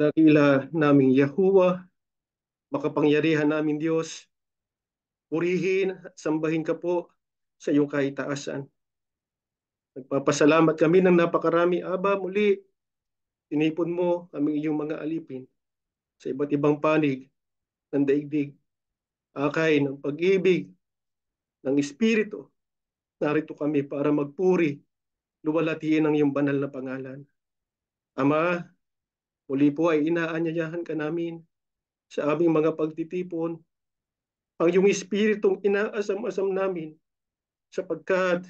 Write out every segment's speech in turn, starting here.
Dakila naming Yahuwah, makapangyarihan namin Diyos, purihin at sambahin ka po sa iyong kaitaasan. Nagpapasalamat kami ng napakarami, Aba, muli tinipon mo aming iyong mga alipin sa iba't ibang panig ng daigdig. Akay ng pag-ibig ng Espiritu, narito kami para magpuri, luwalhatiin ang iyong banal na pangalan. Ama, muli po ay inaanyayahan ka namin sa aming mga pagtitipon, ang iyong Espiritong inaasam-asam namin sapagkat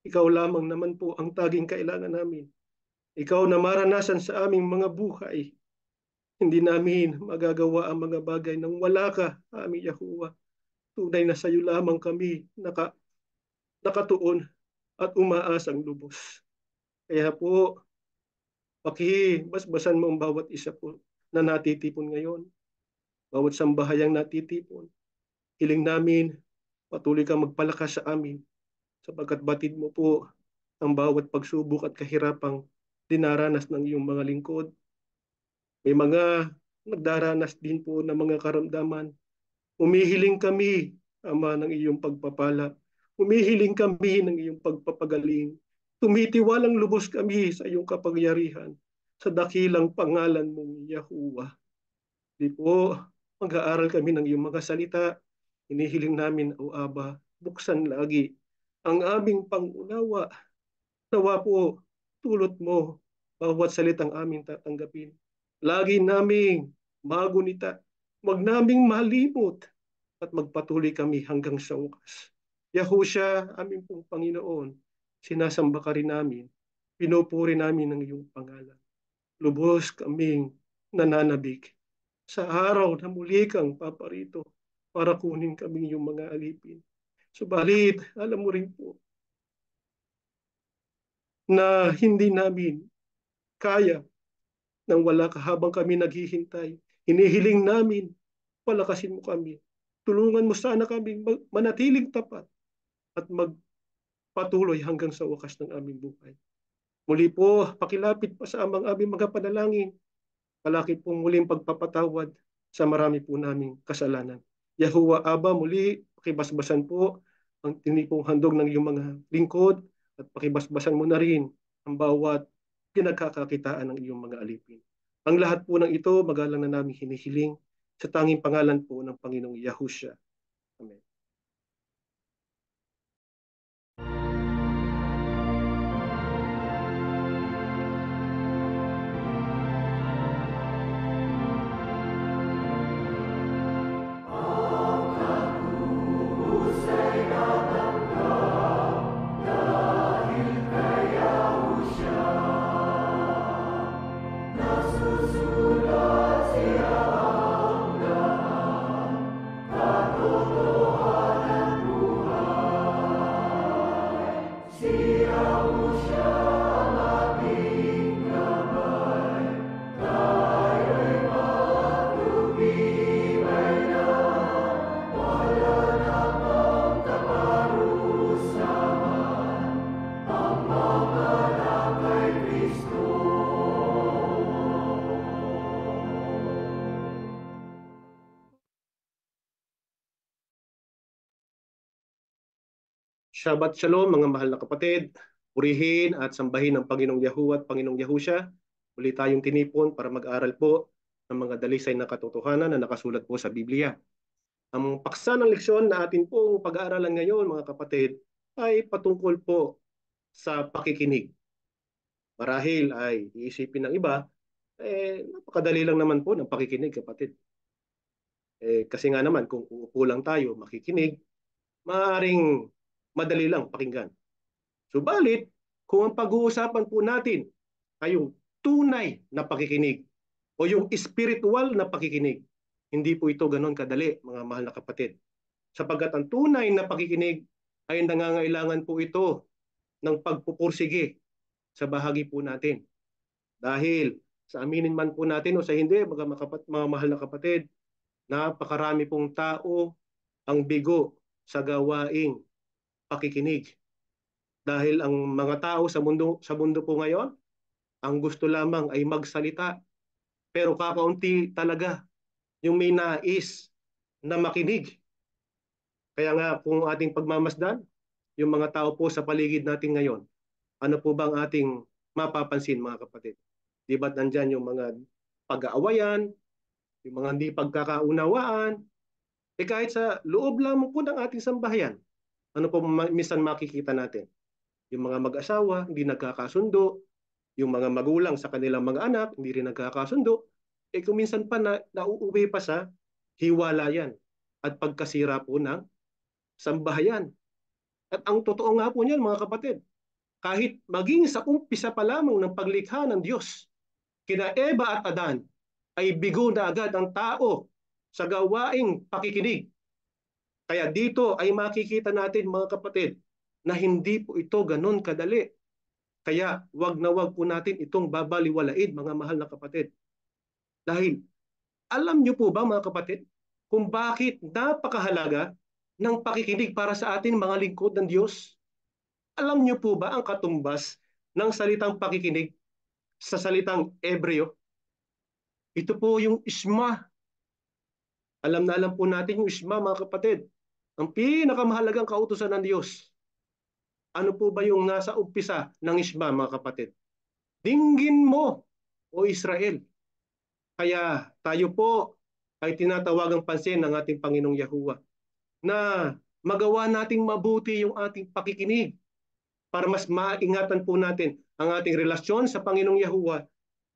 Ikaw lamang naman po ang taging kailangan namin. Ikaw na maranasan sa aming mga buhay. Hindi namin magagawa ang mga bagay nang wala ka, aming Yahuwah. Tunay na sa iyo lamang kami nakatuon at umaasang lubos. Kaya po, pakibasbasan mo ang bawat isa po na natitipon ngayon, bawat sambahayang natitipon. Hiling namin, patuloy kang magpalakas sa amin, sapagkat batid mo po ang bawat pagsubok at kahirapang dinaranas ng iyong mga lingkod. May mga nagdaranas din po ng mga karamdaman. Umihiling kami, Ama, ng iyong pagpapala. Umihiling kami ng iyong pagpapagaling. Tumitiwalang lubos kami sa iyong kapangyarihan sa dakilang pangalan mong Yahuwah. Di po, mag-aaral kami ng iyong mga salita. Inihiling namin, O Aba, buksan lagi ang aming pangunawa. Nawa po, tulot mo bawat salitang aming tatanggapin. Lagi naming magunita, wag naming malimot at magpatuloy kami hanggang sa wakas. Yahusha, aming pong Panginoon, sinasamba ka rin namin, pinupuri namin ang iyong pangalan. Lubos kaming nananabik sa araw na muli kang paparito para kunin kaming iyong mga alipin. Subalit, alam mo rin po na hindi namin kaya nang wala ka habang kami naghihintay. Hinihiling namin, palakasin mo kami. Tulungan mo sana kami manatiling tapat at magpatuloy hanggang sa wakas ng aming buhay. Muli po, pakilapit pa sa aming mga panalangin. Palaki pong muling pagpapatawad sa marami po naming kasalanan. Yahuwah Aba, muli, pakibasbasan po ang tinipong handog ng iyong mga lingkod at pakibasbasan mo na rin ang bawat pinagkakakitaan ng iyong mga alipin. Ang lahat po ng ito, magalang na namin hinihiling sa tanging pangalan po ng Panginoong Yahushua. Amen. Shabbat Shalom mga mahal na kapatid. Purihin at sambahin ang Panginoong Yahuwah at Panginoong Yahusha. Muli tayong tinipon para mag-aral po ng mga dalisay na katotohanan na nakasulat po sa Biblia. Ang paksa ng leksyon na atin pong pag-aaralan ngayon mga kapatid ay patungkol po sa pakikinig. Marahil ay iisipin ng iba, napakadali lang naman po ng pakikinig kapatid. Kasi nga naman kung uupo lang tayo makikinig, maaaring madali lang pakinggan. Subalit, kung ang pag-uusapan po natin ay yung tunay na pakikinig o yung spiritual na pakikinig, hindi po ito ganon kadali, mga mahal na kapatid. Sapagkat ang tunay na pakikinig ay nangangailangan po ito ng pagpupursige sa bahagi po natin. Dahil sa aminin man po natin o sa hindi, mga mahal na kapatid, napakarami pong tao ang bigo sa gawaing pakikinig. Dahil ang mga tao sa mundo po ngayon, ang gusto lamang ay magsalita. Pero kakaunti talaga yung may nais na makinig. Kaya nga kung ating pagmamasdan, yung mga tao po sa paligid natin ngayon, ano po bang ating mapapansin mga kapatid? Di ba't nandyan yung mga pag-aawayan, yung mga hindi pagkakaunawaan, kahit sa loob lamang po ng ating sambahayan, ano po minsan makikita natin? Yung mga mag-asawa, hindi nagkakasundo, yung mga magulang sa kanilang mga anak, hindi rin nagkakasundo, kung minsan pa nauuwi pa sa hiwalayan at pagkasira po ng sambahayan. At ang totoo nga po niyan mga kapatid, Kahit maging sa umpisa pa lamang ng paglikha ng Diyos, kina Eva at Adan, ay bigo na agad ang tao sa gawaing pakikinig. Kaya dito ay makikita natin mga kapatid na hindi po ito ganun kadali. Kaya wag na wag po natin itong babaliwalain mga mahal na kapatid. Dahil alam niyo po ba mga kapatid kung bakit napakahalaga ng pakikinig para sa atin mga lingkod ng Diyos? Alam niyo po ba ang katumbas ng salitang pakikinig sa salitang Ebreo? Ito po yung isma. Alam na alam po natin yung isma mga kapatid. Ang pinakamahalagang kautusan ng Diyos. Ano po ba yung nasa umpisa ng isma mga kapatid? Dinggin mo, o Israel. Kaya tayo po ay tinatawagang pansin ng ating Panginoong Yahuwah na magawa nating mabuti yung ating pakikinig para mas maingatan po natin ang ating relasyon sa Panginoong Yahuwah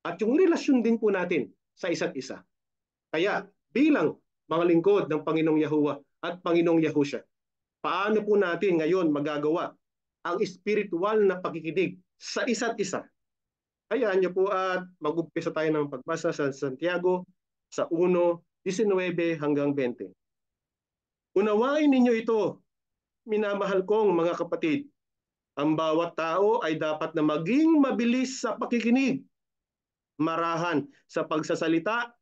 at yung relasyon din po natin sa isa't isa. Kaya bilang mga lingkod ng Panginoong Yahuwah at Panginoong Yahusha, paano po natin ngayon magagawa ang espiritual na pakikinig sa isa't isa? Hayaan niyo po at mag-umpisa tayo ng pagbasa sa Santiago sa 1:19 hanggang 20. Unawain ninyo ito, minamahal kong mga kapatid. Ang bawat tao ay dapat na maging mabilis sa pakikinig, marahan sa pagsasalita,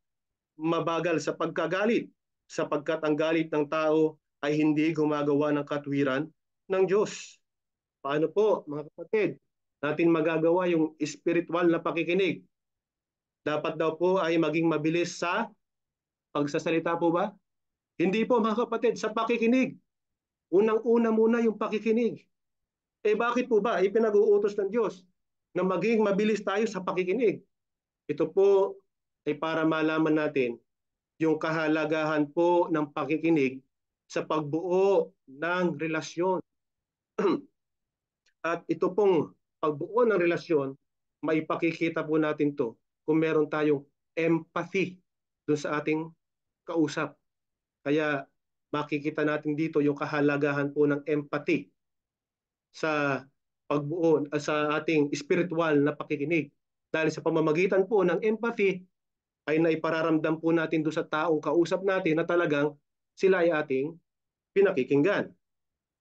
mabagal sa pagkagalit, sapagkat ang galit ng tao ay hindi gumagawa ng katwiran ng Diyos. Paano po, mga kapatid, natin magagawa yung spiritual na pakikinig? Dapat daw po ay maging mabilis sa pagsasalita po ba? Hindi po mga kapatid, sa pakikinig. Unang-una muna yung pakikinig. Eh bakit po ba ipinag-uutos ng Diyos na maging mabilis tayo sa pakikinig? Ito po ay para malaman natin yung kahalagahan po ng pakikinig sa pagbuo ng relasyon. At ito pong pagbuo ng relasyon, maipakikita po natin to kung meron tayong empathy dun sa ating kausap. Kaya makikita natin dito yung kahalagahan po ng empathy sa pagbuo sa ating spiritual na pakikinig. Dahil sa pamamagitan po ng empathy ay naipararamdam po natin doon sa taong kausap natin na talagang sila ay ating pinakikinggan.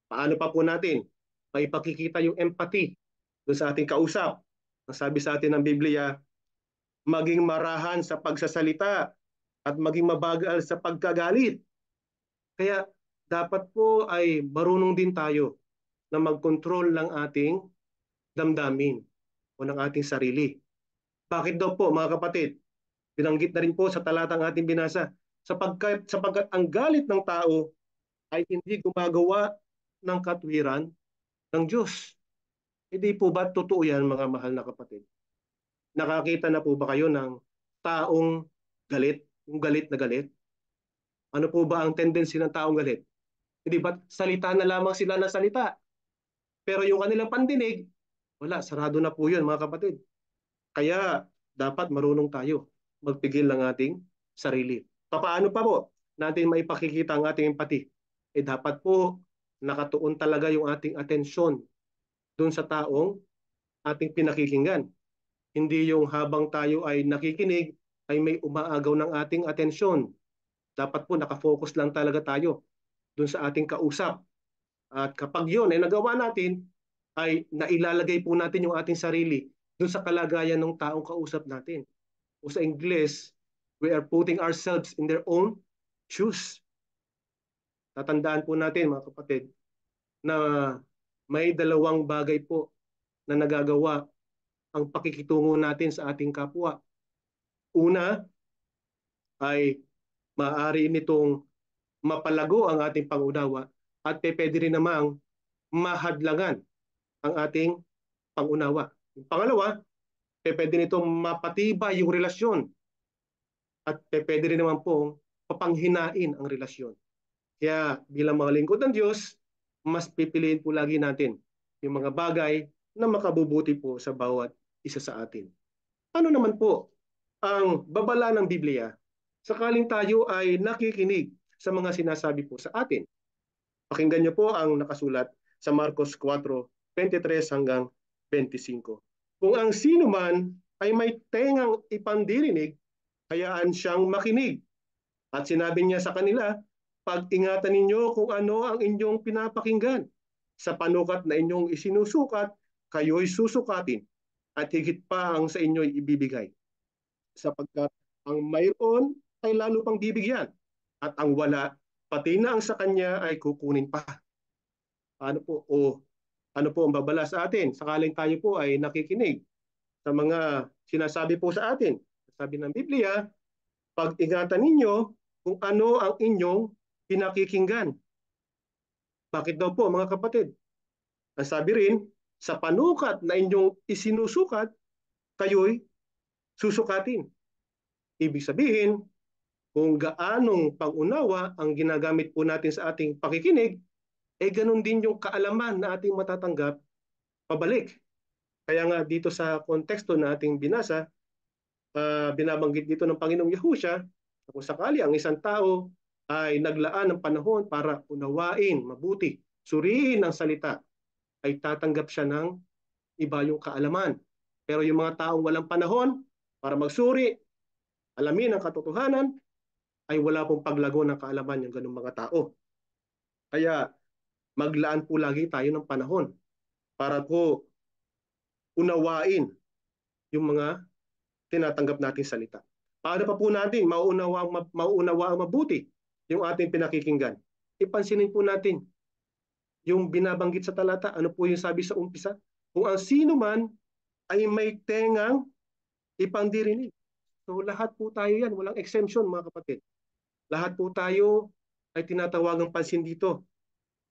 Paano pa po natin maipakikita yung empathy doon sa ating kausap? Ang sabi sa atin ng Biblia, maging marahan sa pagsasalita at maging mabagal sa pagkagalit. Kaya dapat po ay marunong din tayo na mag-control ng ating damdamin o ng ating sarili. Bakit daw po mga kapatid? Binanggit na rin po sa talatang ating binasa, sapagkat ang galit ng tao ay hindi gumagawa ng katwiran ng Diyos. Hindi po ba totoo yan mga mahal na kapatid? Nakakita na po ba kayo ng taong galit, yung galit na galit? Ano po ba ang tendency ng taong galit? Hindi ba salita na lamang sila ng salita? Pero yung kanilang pandinig, wala, sarado na po yun mga kapatid. Kaya dapat marunong tayo magpigil ng ating sarili. Paano pa po natin maipakikita ang ating empathy? Eh dapat po nakatuon talaga yung ating atensyon doon sa taong ating pinakikinggan. Hindi yung habang tayo ay nakikinig ay may umaagaw ng ating atensyon. Dapat po nakafocus lang talaga tayo doon sa ating kausap. At kapag yun ay nagawa natin, ay nailalagay po natin yung ating sarili doon sa kalagayan ng taong kausap natin. O sa Ingles, we are putting ourselves in their own shoes. Tatandaan po natin mga kapatid na may dalawang bagay po na nagagawa ang pakikitungo natin sa ating kapwa. Una ay maaari nitong mapalago ang ating pangunawa at pwede rin namang mahadlangan ang ating pangunawa. Yung pangalawa, pwede nitong mapatibay yung relasyon at pwede rin naman pong papanghinain ang relasyon. Kaya bilang mga lingkod ng Diyos, mas pipiliin po lagi natin yung mga bagay na makabubuti po sa bawat isa sa atin. Ano naman po ang babala ng Biblia sakaling tayo ay nakikinig sa mga sinasabi po sa atin? Pakinggan niyo po ang nakasulat sa Marcos 4:23 hanggang 25. Kung ang sino man ay may tengang ipandirinig, hayaan siyang makinig. At sinabi niya sa kanila, pag-ingatan ninyo kung ano ang inyong pinapakinggan. Sa panukat na inyong isinusukat, kayo'y susukatin at higit pa ang sa inyo'y ibibigay. Sapagkat ang mayroon ay lalo pang bibigyan at ang wala, pati na ang sa kanya ay kukunin pa. Ano po? O ano po ang babala sa atin? Sakaling tayo po ay nakikinig sa mga sinasabi po sa atin. Sabi ng Biblia, pag-ingatan ninyo kung ano ang inyong pinakikinggan. Bakit daw po mga kapatid? Ang sabi rin, sa panukat na inyong isinusukat, kayo'y susukatin. Ibig sabihin, kung gaanong pangunawa ang ginagamit po natin sa ating pakikinig, eh ganun din yung kaalaman na ating matatanggap pabalik. Kaya nga dito sa konteksto na ating binasa, binabanggit dito ng Panginoong Yahusha, kung sakali ang isang tao ay naglaan ng panahon para unawain, mabuti, suriin ang salita, ay tatanggap siya ng iba yung kaalaman. Pero yung mga taong walang panahon para magsuri, alamin ang katotohanan, ay wala pong paglago ng kaalaman yung ganung mga tao. Kaya maglaan po lagi tayo ng panahon para po unawain yung mga tinatanggap nating salita. Paano pa po natin mauunawa ang mabuti yung ating pinakikinggan? Ipansinin po natin yung binabanggit sa talata. Ano po yung sabi sa umpisa? Kung ang sino man ay may tengang ipandirinig. So lahat po tayo yan, walang exemption mga kapatid. Lahat po tayo ay tinatawagang pansin dito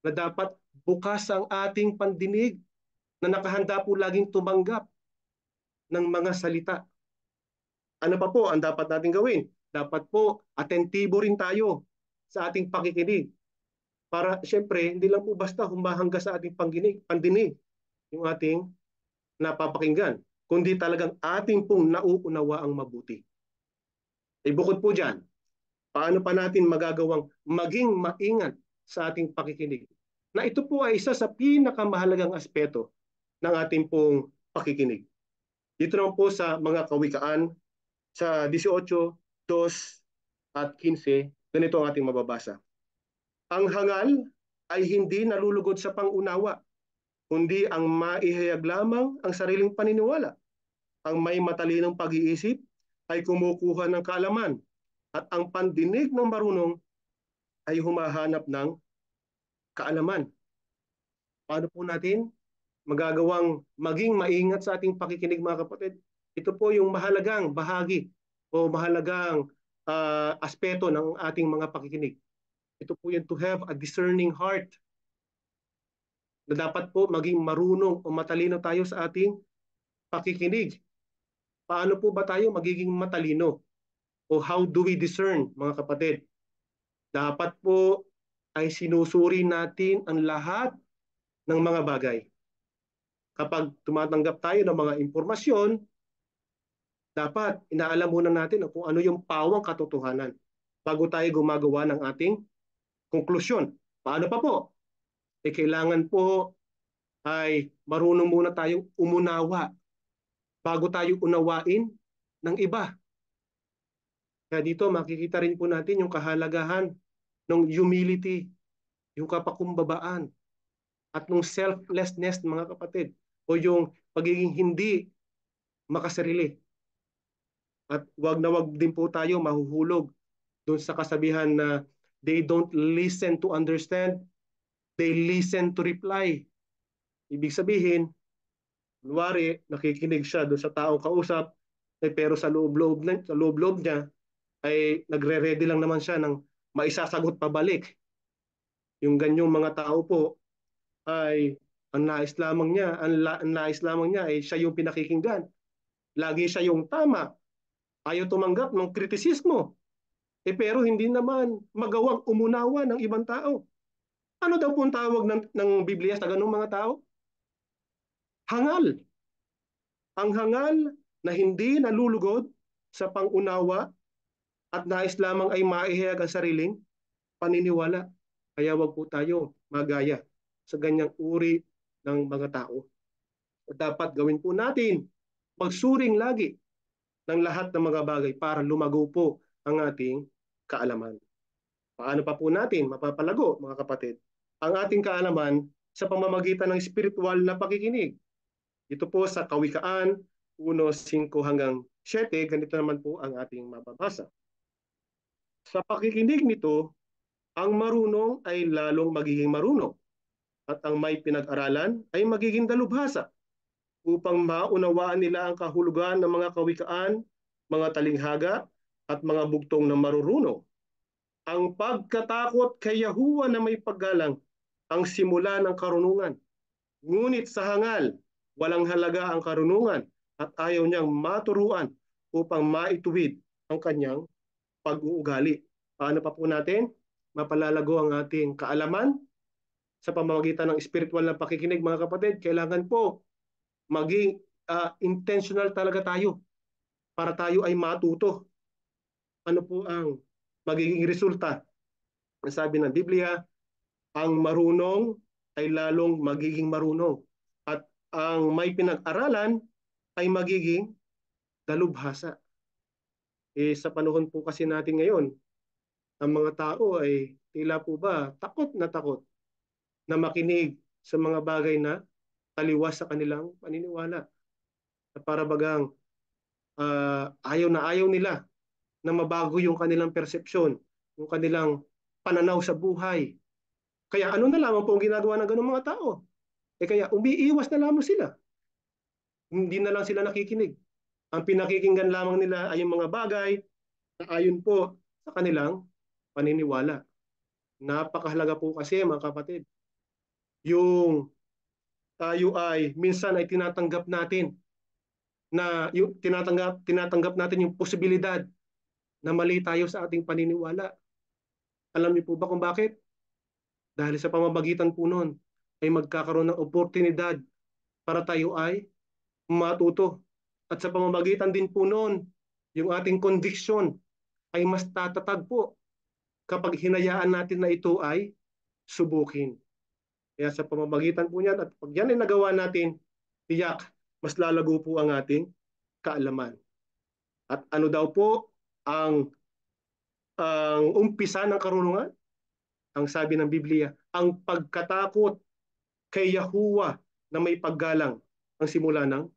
na dapat bukas ang ating pandinig na nakahanda po laging tumanggap ng mga salita. Ano pa po ang dapat natin gawin? Dapat po atentibo rin tayo sa ating pakikinig. Para siyempre, hindi lang po basta humahanga sa ating pandinig yung ating napapakinggan, kundi talagang ating pong nauunawa ang mabuti. E bukod po dyan, paano pa natin magagawang maging maingat sa ating pakikinig? Na ito po ay isa sa pinakamahalagang aspeto ng ating pong pakikinig. Dito naman po sa mga kawikaan, sa 18, 2 at 15, ganito ang ating mababasa. Ang hangal ay hindi nalulugod sa pangunawa, kundi ang maihayag lamang ang sariling paniniwala. Ang may matalinong pag-iisip ay kumukuha ng kaalaman at ang pandinig ng marunong ay humahanap ng kaalaman. Paano po natin magagawang maging maingat sa ating pakikinig mga kapatid? Ito po yung mahalagang bahagi o mahalagang aspeto ng ating mga pakikinig. Ito po yung to have a discerning heart na dapat po maging marunong o matalino tayo sa ating pakikinig. Paano po ba tayo magiging matalino? O how do we discern mga kapatid? Dapat po ay sinusuri natin ang lahat ng mga bagay. Kapag tumatanggap tayo ng mga impormasyon, dapat inaalam muna natin kung ano yung pawang katotohanan bago tayo gumagawa ng ating konklusyon. Paano pa po? Kailangan po ay marunong muna tayong umunawa bago tayo unawain ng iba. Kaya dito makikita rin po natin yung kahalagahan ng humility, yung kapakumbabaan, at ng selflessness mga kapatid, o yung pagiging hindi makasarili. At wag na wag din po tayo mahuhulog doon sa kasabihan na they don't listen to understand, they listen to reply. Ibig sabihin, kunwari, nakikinig siya doon sa taong kausap, pero sa loob-loob niya, ay nagre-ready lang naman siya ng maisasagot pabalik. Yung ganyong mga tao po ay ang nais lamang niya ay siya yung pinakikinggan. Lagi siya yung tama. Ayaw tumanggap ng kritisismo. Pero hindi naman magawang umunawa ng ibang tao. Ano daw po ang tawag ng Biblia sa ganung mga tao? Hangal. Ang hangal na hindi nalulugod sa pangunawa at nais lamang ay maihayag ang sariling paniniwala. Kaya wag po tayo magaya sa ganyang uri ng mga tao. Dapat gawin po natin, magsuring lagi ng lahat ng mga bagay para lumago po ang ating kaalaman. Paano pa po natin mapapalago, mga kapatid, ang ating kaalaman sa pamamagitan ng spiritual na pakikinig? Ito po sa Kawikaan 1:5 hanggang 7, ganito naman po ang ating mababasa. Sa pakikinig nito, ang marunong ay lalong magiging marunong at ang may pinag-aralan ay magiging dalubhasa upang maunawaan nila ang kahulugan ng mga kawikaan, mga talinghaga at mga bugtong ng marurunong. Ang pagkatakot kay Yahuwah na may paggalang ang simula ng karunungan. Ngunit sa hangal, walang halaga ang karunungan at ayaw niyang maturuan upang maituwid ang kanyang pag-uugali. Paano pa po natin mapalalago ang ating kaalaman sa pamamagitan ng spiritual na pakikinig, mga kapatid? Kailangan po maging intentional talaga tayo para tayo ay matuto. Ano po ang magiging resulta? Ang sabi ng Biblia, ang marunong ay lalong magiging marunong at ang may pinag-aralan ay magiging dalubhasa. Sa panahon po kasi natin ngayon, ang mga tao ay tila po ba takot na makinig sa mga bagay na taliwas sa kanilang paniniwala. At para bagang ayaw na ayaw nila na mabago yung kanilang persepsyon, yung kanilang pananaw sa buhay. Kaya ano na lamang po ang ginagawa ng ganung mga tao? Kaya umiiwas na lamang sila. Hindi na lang sila nakikinig. Ang pinakikinggan lamang nila ay yung mga bagay na ayon po sa kanilang paniniwala. Napakahalaga po kasi, mga kapatid, yung tayo ay minsan ay tinatanggap natin na yung tinatanggap natin yung posibilidad na mali tayo sa ating paniniwala. Alam niyo po ba kung bakit? Dahil sa pamamagitan po nun ay magkakaroon ng oportunidad para tayo ay matuto. At sa pamamagitan din po nun, yung ating conviction ay mas tatatag po kapag hinayaan natin na ito ay subukin. Kaya sa pamamagitan po niyan at pag yan ay nagawa natin, tiyak, mas lalago po ang ating kaalaman. At ano daw po ang umpisa ng karunungan? Ang sabi ng Biblia, ang pagkatakot kay Yahuwah na may paggalang ang simula ng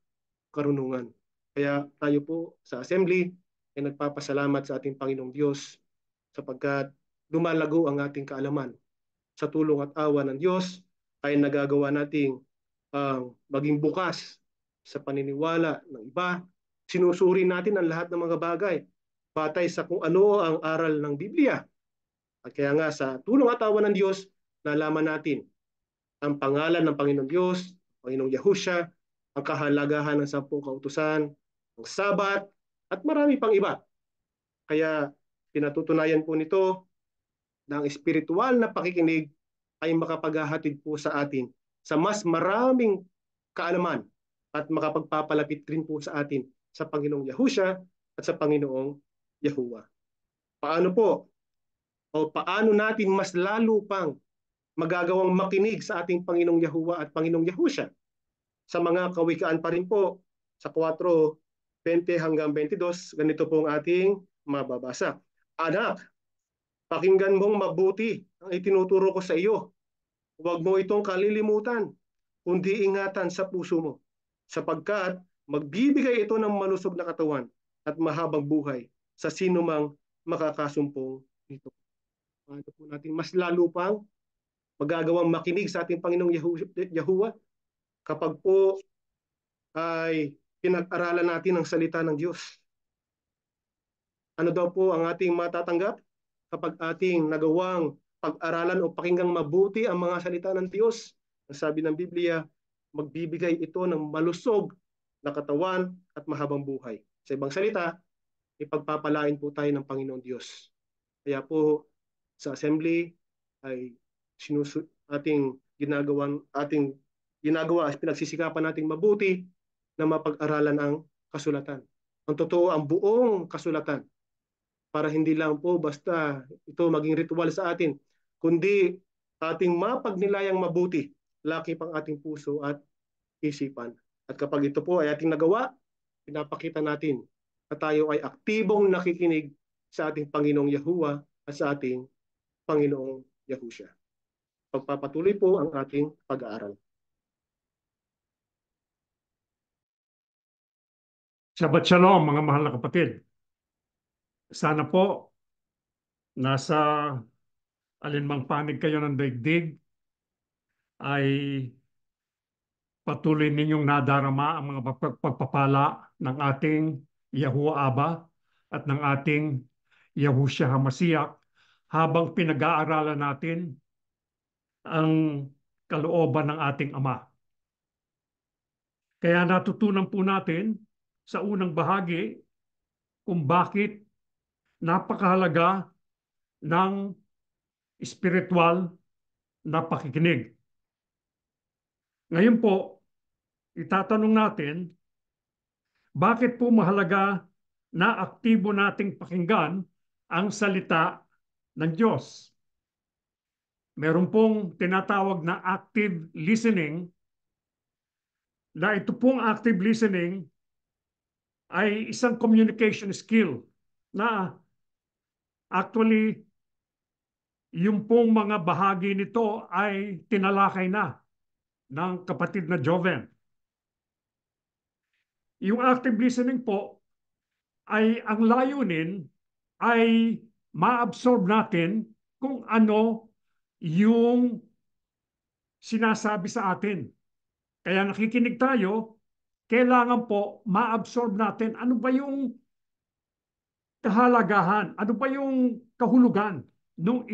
karunungan. Kaya tayo po sa assembly ay nagpapasalamat sa ating Panginoong Diyos sapagkat lumalago ang ating kaalaman. Sa tulong at awa ng Diyos ay nagagawa nating maging bukas sa paniniwala ng iba. Sinusuri natin ang lahat ng mga bagay batay sa kung ano ang aral ng Biblia. At kaya nga sa tulong at awa ng Diyos, nalaman natin ang pangalan ng Panginoong Diyos, Panginoong Yahusha, ang kahalagahan ng 10 kautusan, ang Sabat, at marami pang iba. Kaya pinatutunayan po nito na ang espiritual na pakikinig ay makapaghahatid po sa atin sa mas maraming kaalaman at makapagpapalapit rin po sa atin sa Panginoong Yahusha at sa Panginoong Yahuwah. Paano po? O paano natin mas lalo pang magagawang makinig sa ating Panginoong Yahuwah at Panginoong Yahusha? Sa mga kawikaan pa rin po, sa 4:20 hanggang 22, ganito po ang ating mababasa. Anak, pakinggan mong mabuti ang itinuturo ko sa iyo. Huwag mo itong kalilimutan, kundi ingatan sa puso mo, sapagkat magbibigay ito ng malusog na katawan at mahabang buhay sa sino mang makakasumpong nito. Paano po natin mas lalo pang magagawang makinig sa ating Panginoong Yahuwah kapag po ay pinag-aralan natin ang salita ng Diyos. Ano daw po ang ating matatanggap kapag ating nagawang pag-aralan o pakinggang mabuti ang mga salita ng Diyos? Ang sabi ng Biblia, magbibigay ito ng malusog na katawan at mahabang buhay. Sa ibang salita, ipagpapalain po tayo ng Panginoon Diyos. Kaya po sa assembly ay ating ginagawa at pinagsisikapan nating mabuti na mapag-aralan ang kasulatan. Ang totoo, ang buong kasulatan para hindi lang po basta ito maging ritual sa atin, kundi ating mapagnilayang mabuti, lakip ang ating puso at isipan. At kapag ito po ay ating nagawa, pinapakita natin na tayo ay aktibong nakikinig sa ating Panginoong Yahuwah at sa ating Panginoong Yahusha. Pagpapatuloy po ang ating pag-aaral. Shabbat Shalom, mga mahal na kapatid. Sana po nasa alinmang panig kayo ng daigdig ay patuloy ninyong nadarama ang mga pagpapala ng ating Yahuwah Aba at ng ating Yahushua HaMashiach habang pinag-aaralan natin ang kalooban ng ating Ama. Kaya natutunan po natin sa unang bahagi kung bakit napakahalaga ng spiritual na pakikinig. Ngayon po, itatanong natin, bakit po mahalaga na aktibo nating pakinggan ang salita ng Diyos? Meron pong tinatawag na active listening, na ito pong active listening ay isang communication skill na actually yung pong mga bahagi nito ay tinalakay na ng kapatid na Joven. Yung active listening po ay ang layunin ay ma-absorb natin kung ano yung sinasabi sa atin. Kaya nakikinig tayo, kailangan po ma-absorb natin ano ba yung kahalagahan, ano ba yung kahulugan nung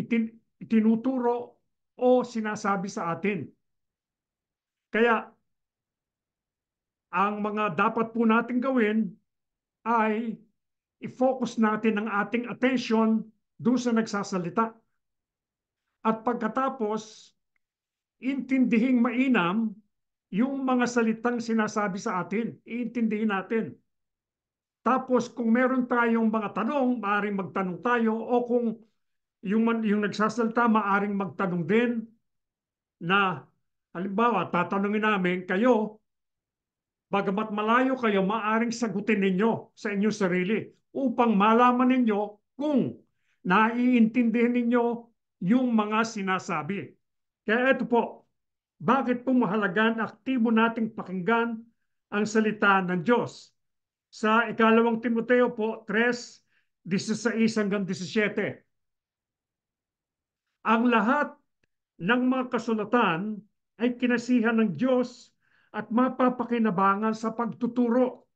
itinuturo o sinasabi sa atin. Kaya ang mga dapat po natin gawin ay i-focus natin ang ating attention doon sa nagsasalita. At pagkatapos, intindihing mainam yung mga salitang sinasabi sa atin. Iintindihin natin. Tapos kung meron tayong mga tanong, maaaring magtanong tayo, o kung yung nagsasalita, maaaring magtanong din na, halimbawa, tatanungin namin kayo, bagamat malayo kayo, maaaring sagutin ninyo sa inyong sarili upang malaman ninyo kung naiintindihan ninyo yung mga sinasabi. Kaya ito po, bakit po mahalaga na aktibo nating pakinggan ang salita ng Diyos? Sa ikalawang Timoteo po, 3:16-17. Ang lahat ng mga kasulatan ay kinasihan ng Diyos at mapapakinabangan sa pagtuturo,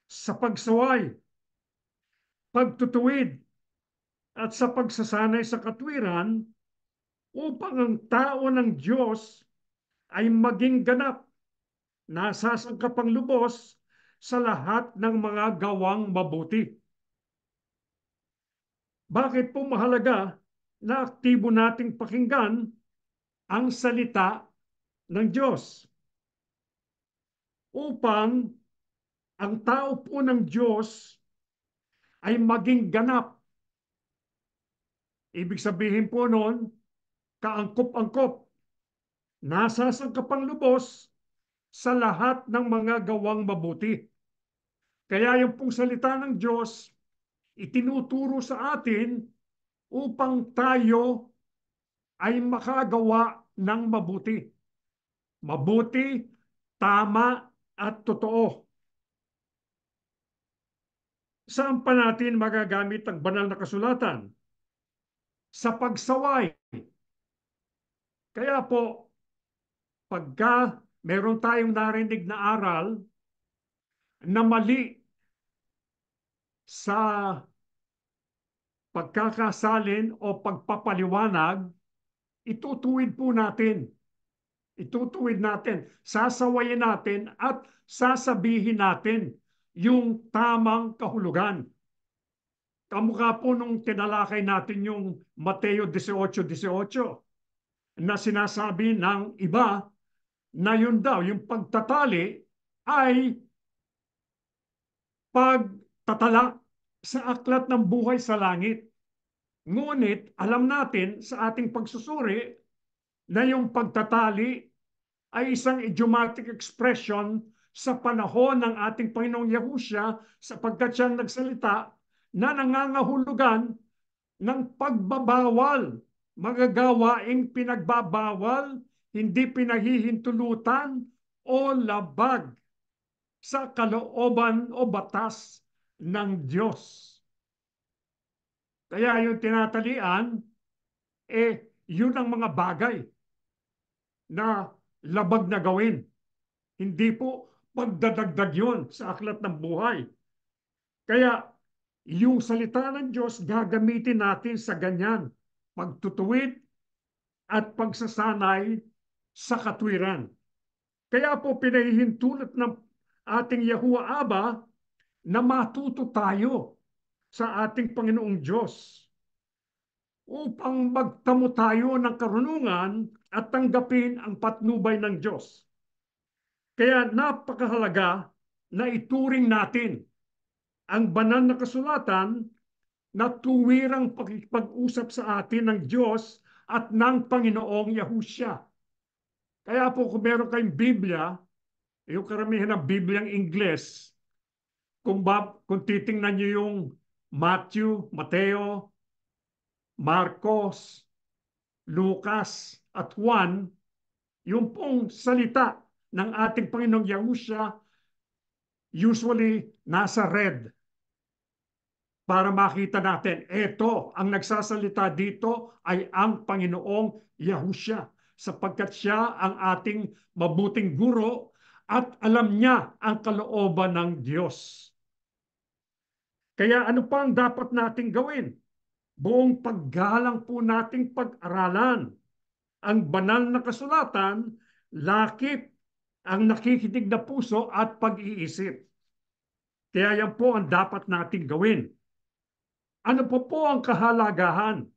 sa pagsaway, pagtutuwid, at sa pagsasanay sa katwiran upang ang tao ng Diyos ay maging ganap, nasasangkapang lubos sa lahat ng mga gawang mabuti. Bakit po mahalaga na aktibo nating pakinggan ang salita ng Diyos? Upang ang tao po ng Diyos ay maging ganap. Ibig sabihin po noon, kaangkop-angkop, nasasangkapang lubos sa lahat ng mga gawang mabuti. Kaya yung pong salita ng Diyos, itinuturo sa atin upang tayo ay makagawa ng mabuti. Mabuti, tama, at totoo. Saan pa natin magagamit ang banal na kasulatan? Sa pagsaway. Kaya po, pagka meron tayong narinig na aral na mali sa pagkakasalin o pagpapaliwanag, itutuwid po natin. Itutuwid natin, sasawayin natin at sasabihin natin yung tamang kahulugan. Kamukha po nung tinalakay natin yung Mateo 18:18 na sinasabi ng iba na yun daw, yung pagtatali ay pagtatala sa aklat ng buhay sa langit. Ngunit alam natin sa ating pagsusuri na yung pagtatali ay isang idiomatic expression sa panahon ng ating Panginoong Yahusya sapagkat siyang nagsalita na nangangahulugan ng pagbabawal, mga gawaing pinagbabawal, hindi pinahihintulutan o labag sa kalooban o batas ng Diyos. Kaya yung tinatalian, yun ang mga bagay na labag na gawin. Hindi po pagdadagdag yun sa aklat ng buhay. Kaya yung salita ng Diyos gagamitin natin sa ganyan, pagtutuwid at pagsasanay sa katwiran. Kaya po pinahihintulot ng ating Yahuwah Aba na matuto tayo sa ating Panginoong Diyos upang magtamo tayo ng karunungan at tanggapin ang patnubay ng Diyos. Kaya napakahalaga na ituring natin ang banal na kasulatan na tuwirang pakikipag-usap sa atin ng Diyos at ng Panginoong Yahusya. Kaya po kung meron kayong Biblia, yung karamihan ng Bibliang Ingles, kung titingnan nyo yung Matthew, Mateo, Marcos, Lucas at Juan, yung pong salita ng ating Panginoong Yahusya usually nasa red para makita natin, ito, ang nagsasalita dito ay ang Panginoong Yahusya sapagkat siya ang ating mabuting guro at alam niya ang kalooban ng Diyos. Kaya ano pa ang dapat nating gawin? Buong paggalang po nating pag-aralan ang banal na kasulatan, lakip ang nakikinig na puso at pag-iisip. Kaya yan po ang dapat nating gawin. Ano po ang kahalagahan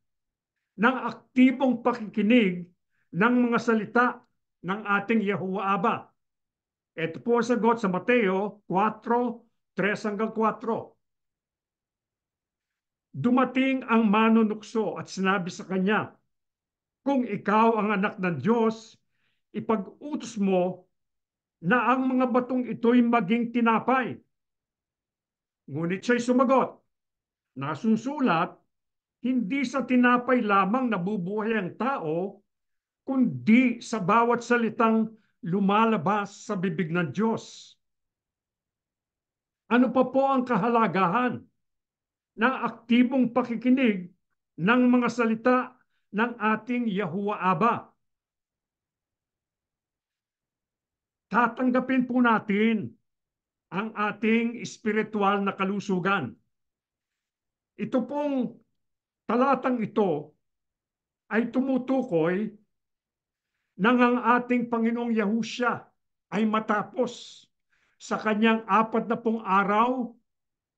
ng aktibong pakikinig ng mga salita ng ating Yahuwah Aba? Ito po ang sagot sa Mateo 4:3-4. Dumating ang manunukso at sinabi sa kanya, kung ikaw ang anak ng Diyos, ipag-utos mo na ang mga batong ito'y maging tinapay. Ngunit siya'y sumagot, nasusulat, hindi sa tinapay lamang nabubuhay ang tao, kundi sa bawat salitang lumalabas sa bibig ng Diyos. Ano pa po ang kahalagahan ng aktibong pakikinig ng mga salita ng ating Yahuwah Aba? Tatanggapin po natin ang ating espiritual na kalusugan. Ito pong talatang ito ay tumutukoy nang ang ating Panginoong Yahusya ay matapos sa kanyang 40 araw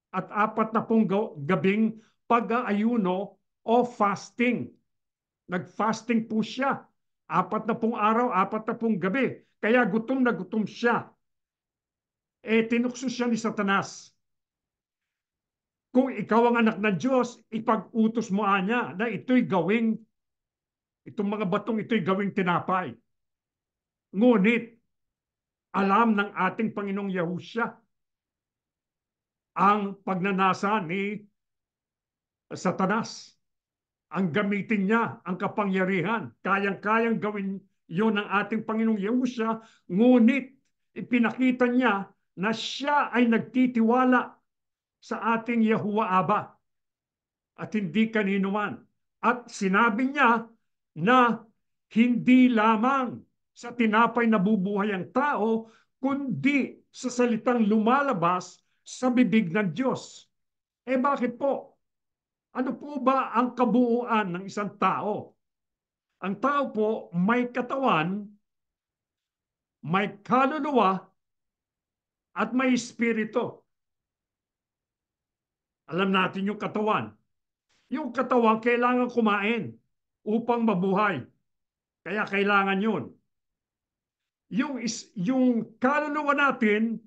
at 40 gabing pag-aayuno o fasting. Nag-fasting po siya. 40 araw, 40 gabi. Kaya gutom na gutom siya. Tinukso siya ni Satanas. Kung ikaw ang anak ng Diyos, ipag-utos mo niya na itong mga batong ito'y gawing tinapay. Ngunit, alam ng ating Panginoong Yahusya ang pagnanasa ni Satanas. Ang gamitin niya ang kapangyarihan. Kayang-kayang gawin yun ng ating Panginoong Yahusya, ngunit ipinakita niya na siya ay nagtitiwala sa ating Yahuwah Aba at hindi kanino man. At sinabi niya na hindi lamang sa tinapay nabubuhay ang tao, kundi sa salitang lumalabas sa bibig ng Diyos. Bakit po? Ano po ba ang kabuuan ng isang tao? Ang tao po may katawan, may kaluluwa, at may espiritu. Alam natin yung katawan. Yung katawan kailangan kumain upang mabuhay. Kaya kailangan yun. Yung kaluluwa natin,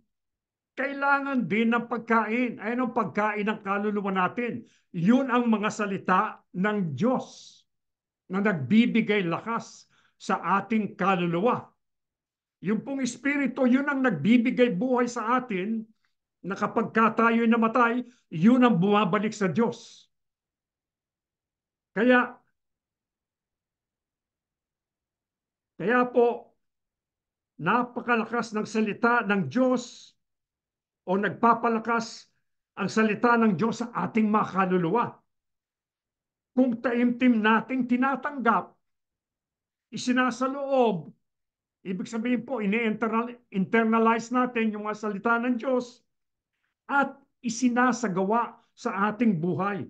kailangan din ng pagkain. Ayun ang pagkain ng kaluluwa natin. Yun ang mga salita ng Diyos na nagbibigay lakas sa ating kaluluwa. Yung pong Espiritu, yun ang nagbibigay buhay sa atin na kapag tayo'y namatay, yun ang bumabalik sa Diyos. Kaya, kaya po, napakalakas ng salita ng Diyos o nagpapalakas ang salita ng Diyos sa ating mga kaluluwa. Kung taimtim nating tinatanggap, isinasaloob, ibig sabihin po, ini-internalize natin yung mga salita ng Diyos at isinasagawa sa ating buhay.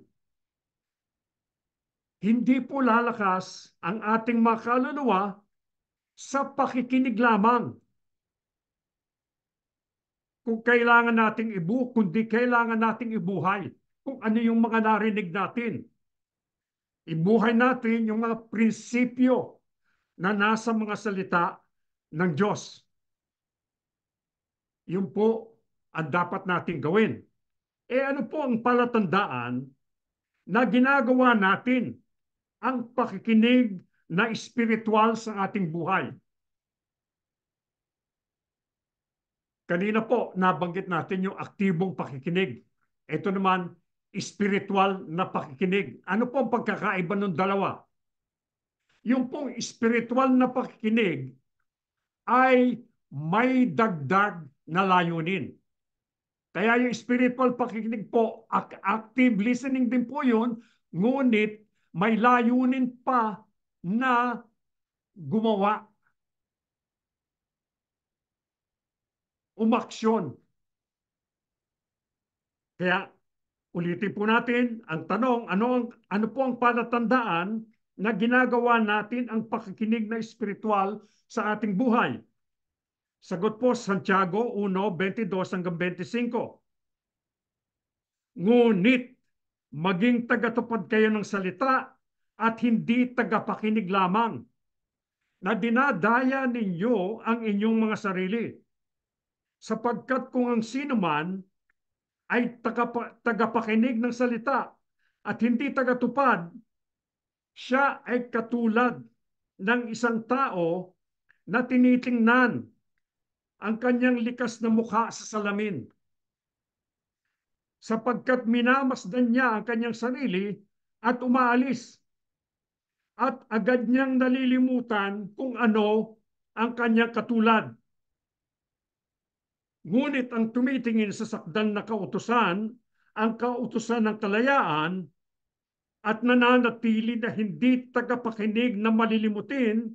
Hindi po lalakas ang ating mga kaluluwa sa pakikinig lamang. Kung kailangan nating kundi kailangan nating ibuhay kung ano yung mga narinig natin. Ibuhay natin yung mga prinsipyo na nasa mga salita ng Diyos. Yun po ang dapat nating gawin. Ano po ang palatandaan na ginagawa natin ang pakikinig na espiritual sa ating buhay? Kanina po, nabanggit natin yung aktibong pakikinig. Ito naman, espiritual na pakikinig. Ano po ang pagkakaiba ng dalawa? Yung pong espiritual na pakikinig ay may dagdag na layunin. Kaya yung spiritual pakikinig po, active listening din po yun, ngunit may layunin pa na gumawa, umaksyon. Kaya ulitin po natin ang tanong, ano po ang palatandaan na ginagawa natin ang pakikinig na espiritual sa ating buhay? Sagot po, Santiago 1:22 hanggang 25. Ngunit maging tagatupad kayo ng salita at hindi tagapakinig lamang, na dinadaya ninyo ang inyong mga sarili. Sapagkat kung ang sino man ay tagapakinig ng salita at hindi tagatupad, siya ay katulad ng isang tao na tinitingnan ang kanyang likas na mukha sa salamin. Sapagkat minamasdan niya ang kanyang sarili at umaalis. At agad niyang nalilimutan kung ano ang kanyang katulad. Ngunit ang tumitingin sa sakdal na kautusan, ang kautusan ng kalayaan, at nananatili na hindi tagapakinig na malilimutin,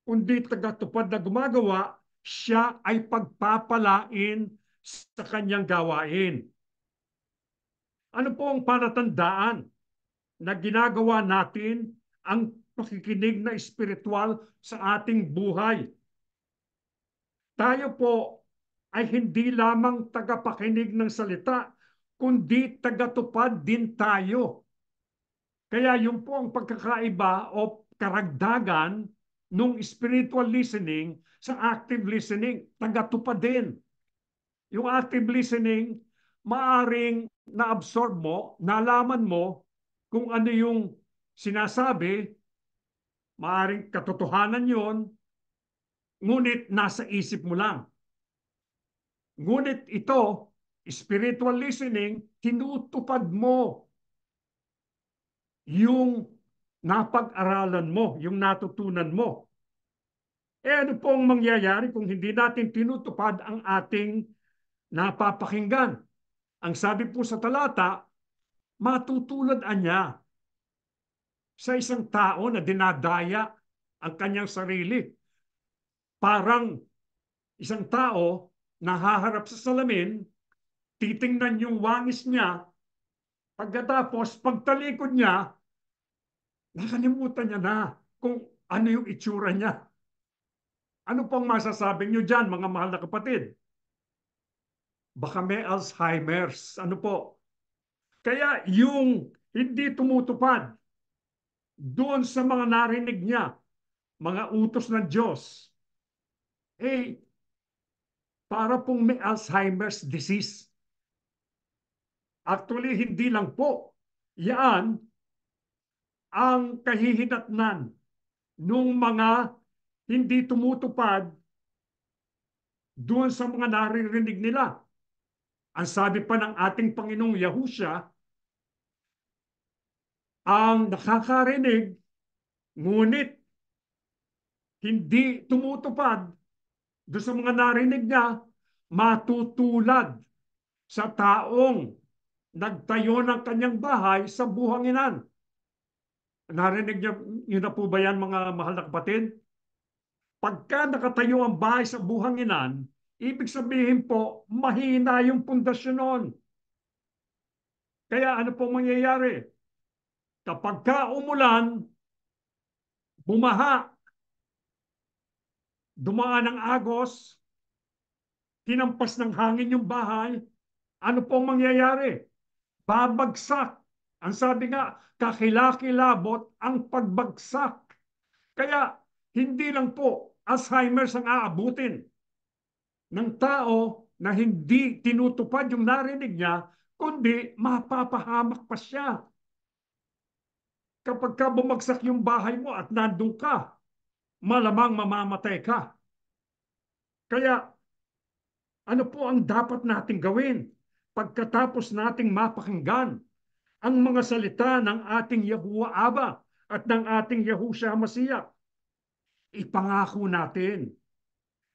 kundi tagatupad na gumagawa, siya ay pagpapalain sa kanyang gawain. Ano po ang palatandaan na ginagawa natin ang pakikinig na espiritual sa ating buhay? Tayo po ay hindi lamang tagapakinig ng salita, kundi tagatupad din tayo. Kaya yun po ang pagkakaiba o karagdagan ng spiritual listening sa active listening. Tagatupad din. Yung active listening, maaring na-absorb mo, nalaman mo kung ano yung sinasabi, maaring katotohanan yon, ngunit nasa isip mo lang. Ngunit ito, spiritual listening, tinutupad mo yung napag-aralan mo, yung natutunan mo. Ano pong mangyayari kung hindi natin tinutupad ang ating napapakinggan? Ang sabi po sa talata, matutulad niya sa isang tao na dinadaya ang kanyang sarili. Parang isang tao na haharap sa salamin, titingnan yung wangis niya, pagkatapos pagtalikod niya, nakalimutan niya na kung ano yung itsura niya. Ano pang masasabi niyo dyan, mga mahal na kapatid? Baka may Alzheimer's. Ano po? Kaya yung hindi tumutupad doon sa mga narinig niya, mga utos ng Diyos, para pong may Alzheimer's disease. Actually, hindi lang po. Yan ang kahihinatnan nung mga hindi tumutupad doon sa mga naririnig nila. Ang sabi pa ng ating Panginoong Yahusya, ang nakakarinig, ngunit hindi tumutupad doon sa mga narinig niya, matutulad sa taong nagtayo ng kanyang bahay sa buhanginan. Narinig niyo na po ba yan, mga mahal na kapatid? Pagka nakatayo ang bahay sa buhanginan, ibig sabihin po, mahina yung pundasyon nun. Kaya ano po mangyayari? Kapag ka umulan, bumaha, dumaan ng agos, hinampas ng hangin yung bahay, ano pong mangyayari? Babagsak. Ang sabi nga, kakilakilabot ang pagbagsak. Kaya hindi lang po Alzheimer's ang aabutin ng tao na hindi tinutupad yung narinig niya, kundi mapapahamak pa siya. Kapag ka bumagsak yung bahay mo at nandun ka, malamang mamamatay ka. Kaya ano po ang dapat nating gawin pagkatapos nating mapakinggan ang mga salita ng ating Yahuwah Aba at ng ating Yahushua Mashiach? Ipangako natin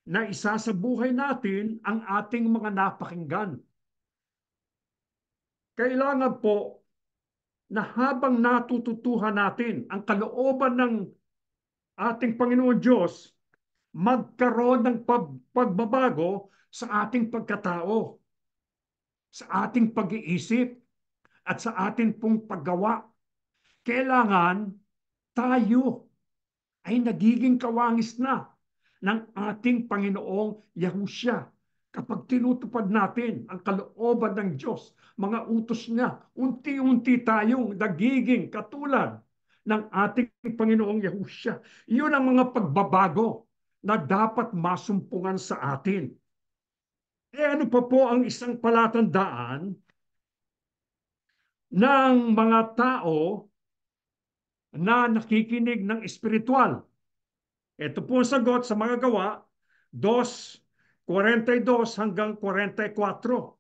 na isa sa buhay natin ang ating mga napakinggan. Kailangan po na habang natututuhan natin ang kalooban ng ating Panginoon Diyos, magkaroon ng pagbabago sa ating pagkatao, sa ating pag-iisip, at sa ating pong paggawa. Kailangan tayo ay nagiging kawangis na ng ating Panginoong Yahusya. Kapag tinutupad natin ang kalooban ng Diyos, mga utos niya, unti-unti tayong nagiging katulad ng ating Panginoong Yahusya. Iyon ang mga pagbabago na dapat masumpungan sa atin. Ano pa po ang isang palatandaan ng mga tao na nakikinig ng espiritual? Ito po ang sagot sa mga gawa, 2:42 hanggang 44.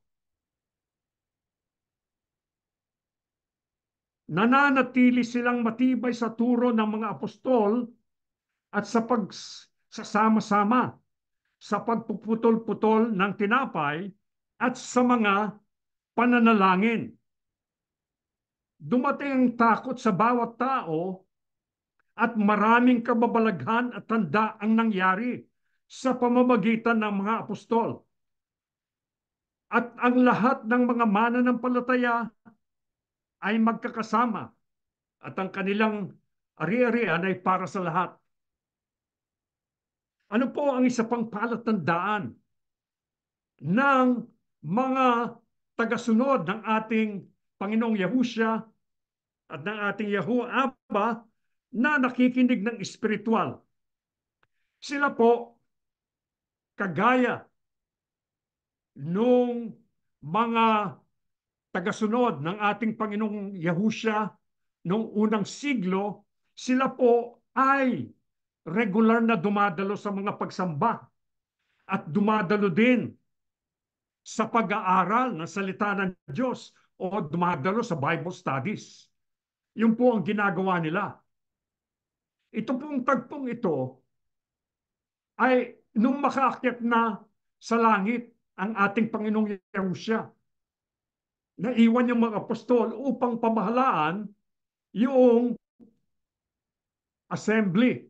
Nananatili silang matibay sa turo ng mga apostol at sa pagsasama-sama, sa pagpuputol-putol ng tinapay at sa mga pananalangin. Dumating ang takot sa bawat tao at maraming kababalaghan at tanda ang nangyari sa pamamagitan ng mga apostol. At ang lahat ng mga mananampalataya ay magkakasama at ang kanilang ari-arian ay para sa lahat. Ano po ang isa pang palatandaan ng mga tagasunod ng ating Panginoong Yahusya at ng ating Yahuwah Abba na nakikinig ng espiritual? Sila po, kagaya nung mga tagasunod ng ating Panginoong Yahusya noong unang siglo, sila po ay regular na dumadalo sa mga pagsamba at dumadalo din sa pag-aaral ng salita ng Diyos o dumadalo sa Bible studies. Yun po ang ginagawa nila. Ito pong tagpong ito ay nung makaakyat na sa langit ang ating Panginoong Yahusya, naiwan yung mga apostol upang pamahalaan yung assembly.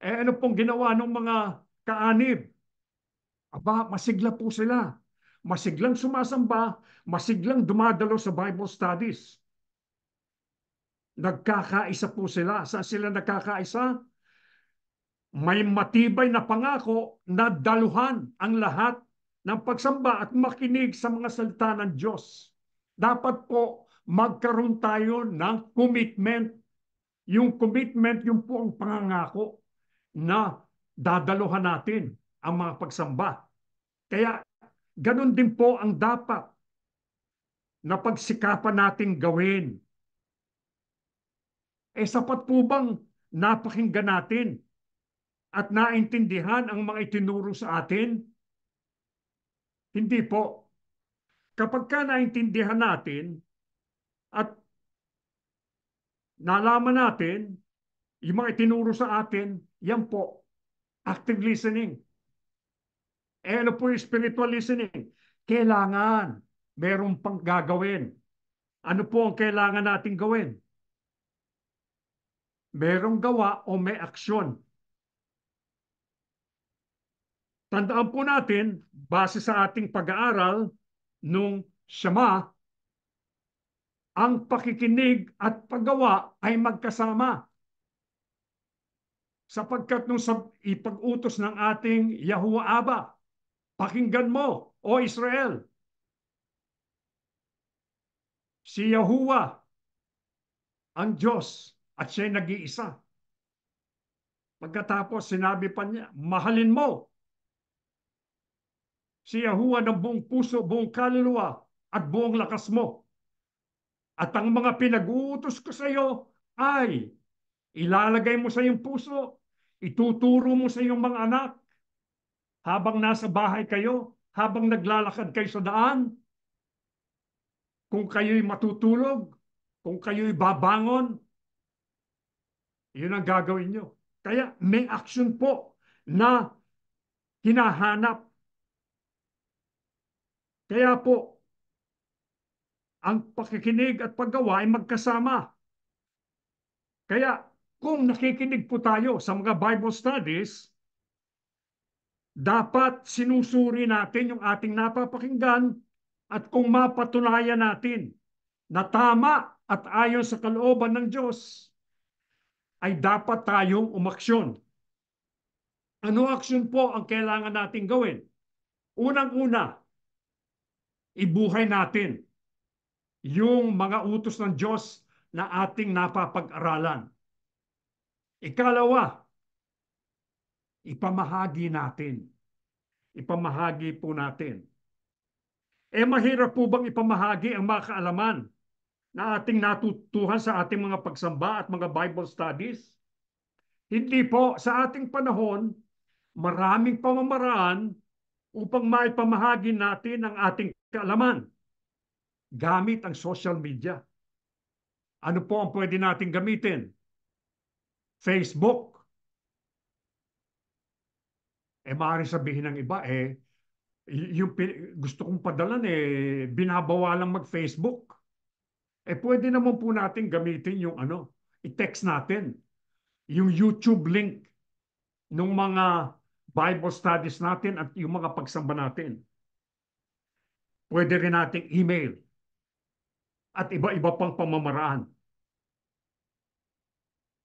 Ano pong ginawa ng mga kaanib? Aba, masigla po sila. Masiglang sumasamba, masiglang dumadalo sa Bible studies. Nagkakaisa po sila. Saan sila nagkakaisa? May matibay na pangako na daluhan ang lahat ng pagsamba at makinig sa mga salita ng Diyos. Dapat po magkaroon tayo ng commitment. Yung commitment, yung po ang pangangako na dadaluhan natin ang mga pagsamba. Kaya ganun din po ang dapat na pagsikapan natin gawin. Sapat po bang napakinggan natin at naintindihan ang mga itinuro sa atin? Hindi po. Kapag ka naintindihan natin at nalaman natin yung mga itinuro sa atin, yan po, active listening. Eh ano po yung spiritual listening? Kailangan meron pang gagawin. Ano po ang kailangan nating gawin? Merong gawa o may aksyon. Tandaan po natin, base sa ating pag-aaral nung Shema, ang pakikinig at paggawa ay magkasama. Sapagkat nung ipag-utos ng ating Yahuwah Aba, pakinggan mo, o Israel, si Yahuwah ang Diyos at siya'y nag-iisa. Pagkatapos sinabi pa niya, mahalin mo si Yahuwah ng buong puso, buong kaluluwa at buong lakas mo. At ang mga pinag-uutos ko sa iyo ay ilalagay mo sa iyong puso, ituturo mo sa iyong mga anak habang nasa bahay kayo, habang naglalakad kayo sa daan, kung kayo'y matutulog, kung kayo'y babangon, yun ang gagawin nyo. Kaya may action po na hinahanap. Kaya po, ang pakikinig at paggawa ay magkasama. Kaya kung nakikinig po tayo sa mga Bible studies, dapat sinusuri natin yung ating napapakinggan at kung mapatunayan natin na tama at ayon sa kalooban ng Diyos, ay dapat tayong umaksyon. Ano aksyon po ang kailangan nating gawin? Unang-una, ibuhay natin yung mga utos ng Diyos na ating napapag-aralan. Ikalawa, ipamahagi natin. Ipamahagi po natin. Mahirap po bang ipamahagi ang mga kaalaman na ating natutuhan sa ating mga pagsamba at mga Bible studies? Hindi po. Sa ating panahon, maraming pamamaraan upang maipamahagi natin ang ating kaalaman gamit ang social media. Ano po ang pwede natin gamitin? Facebook. Maaaring sabihin ng iba, yung gusto kong padalan, binabawalang mag-Facebook. Pwede naman po natin gamitin yung i-text natin, yung YouTube link ng mga Bible studies natin at yung mga pagsamba natin. Pwede rin nating email at iba-iba pang pamamaraan.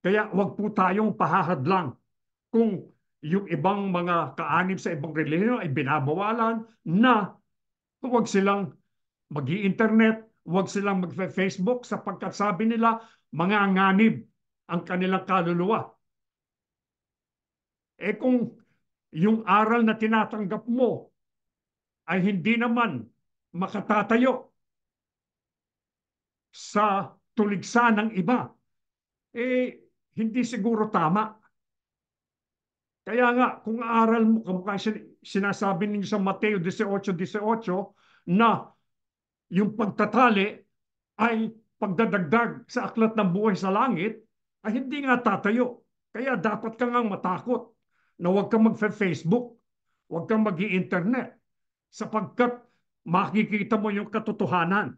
Kaya wag po tayong pahahadlang kung yung ibang mga kaanib sa ibang relihiyon ay binabawalan na huwag silang mag-i-internet, huwag silang mag-Facebook sapagkat sabi nila mga nganib ang kanilang kaluluwa. Kung yung aral na tinatanggap mo ay hindi naman makatatayo sa tuligsa ng iba, hindi siguro tama. Kaya nga, kung aaral mo, kamukha sinasabi ninyo sa Mateo 18:18 na yung pagtatali ay pagdadagdag sa aklat ng buhay sa langit, ay hindi nga tatayo. Kaya dapat ka nga matakot na huwag kang mag-Facebook, huwag kang mag-i-internet, sapagkat makikita mo yung katotohanan.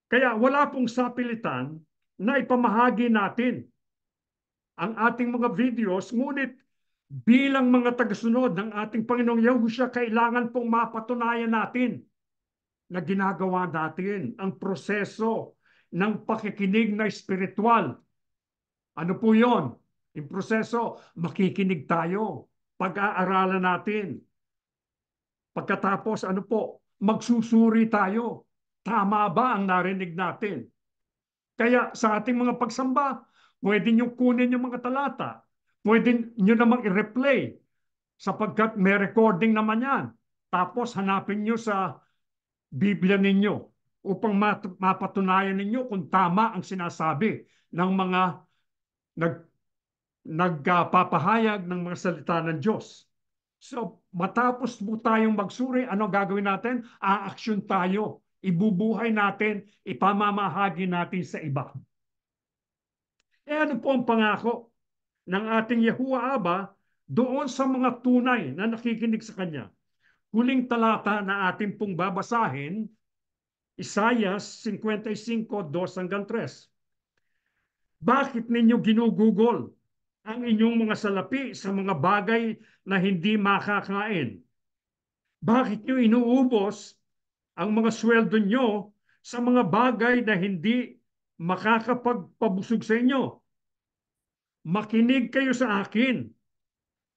Kaya wala pong sapilitan na ipamahagi natin ang ating mga videos, ngunit bilang mga tagasunod ng ating Panginoong Yahushua, kailangan pong mapatunayan natin na ginagawa natin ang proseso ng pakikinig na espiritual. Ano po yon? Yung proseso, makikinig tayo, pag-aaralan natin. Pagkatapos, ano po, magsusuri tayo. Tama ba ang narinig natin? Kaya sa ating mga pagsamba, pwede nyo kunin yung mga talata. Pwede nyo namang i-replay sapagkat may recording naman yan. Tapos hanapin nyo sa Biblia ninyo upang mapatunayan ninyo kung tama ang sinasabi ng mga nagpapahayag ng mga salita ng Diyos. So, matapos po tayong magsuri, ano gagawin natin? Aaksyon tayo. Ibubuhay natin, ipamamahagi natin sa iba. Ano po ang pangako ng ating Yahuwah Aba doon sa mga tunay na nakikinig sa Kanya? Huling talata na ating pong babasahin, Isaiah 55:2-3. Bakit ninyo ginugugol ang inyong mga salapi sa mga bagay na hindi makakain? Bakit nyo inuubos ang mga sweldo nyo sa mga bagay na hindi makakapagpabusog sa inyo? Makinig kayo sa akin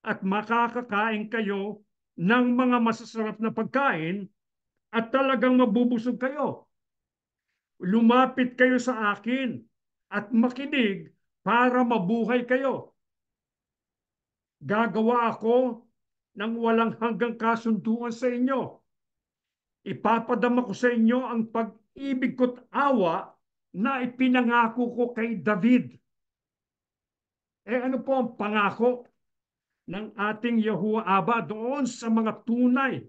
at makakakain kayo ng mga masasarap na pagkain at talagang mabubusog kayo. Lumapit kayo sa akin at makinig para mabuhay kayo. Gagawa ako ng walang hanggang kasunduan sa inyo. Ipapadama ko sa inyo ang pag-ibig ko't awa na ipinangako ko kay David. Ano po ang pangako ng ating Yahuwah Aba doon sa mga tunay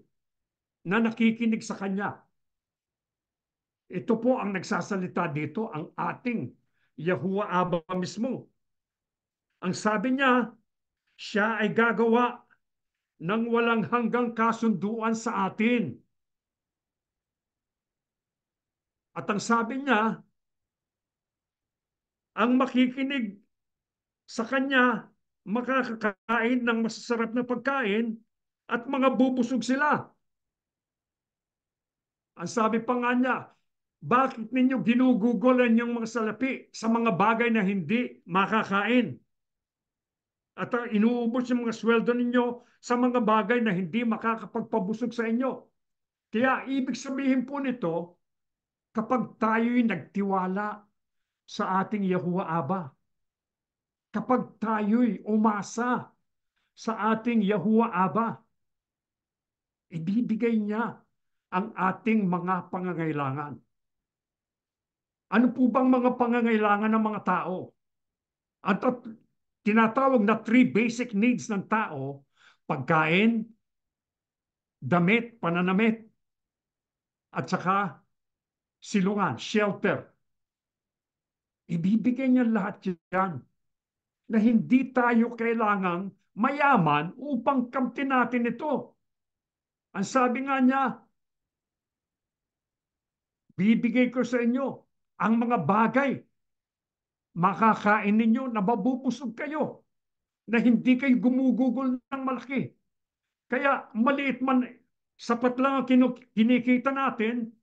na nakikinig sa Kanya? Ito po ang nagsasalita dito, ang ating Yahuwah Aba mismo. Ang sabi niya, siya ay gagawa ng walang hanggang kasunduan sa atin. At ang sabi niya, ang makikinig sa Kanya, makakakain ng masasarap na pagkain at mga bubusog sila. Ang sabi pa nga niya, bakit ninyo ginugugulan yung mga salapi sa mga bagay na hindi makakain? At inuubos yung mga sweldo ninyo sa mga bagay na hindi makakapagpabusog sa inyo. Kaya ibig sabihin po nito, kapag tayo'y nagtiwala sa ating Yahuwah Aba, kapag tayo'y umasa sa ating Yahuwah Aba, ibibigay niya ang ating mga pangangailangan. Ano po bang mga pangangailangan ng mga tao? At tinatawag na 3 basic needs ng tao: pagkain, damit, pananamit, at saka silungan, shelter. Ibibigay niya lahat yan na hindi tayo kailangang mayaman upang kamtin natin ito. Ang sabi nga niya, bibigay ko sa inyo ang mga bagay, makakain ninyo na mabubusog kayo, na hindi kayo gumugugol ng malaki. Kaya maliit man, sapat lang ang kinikita natin,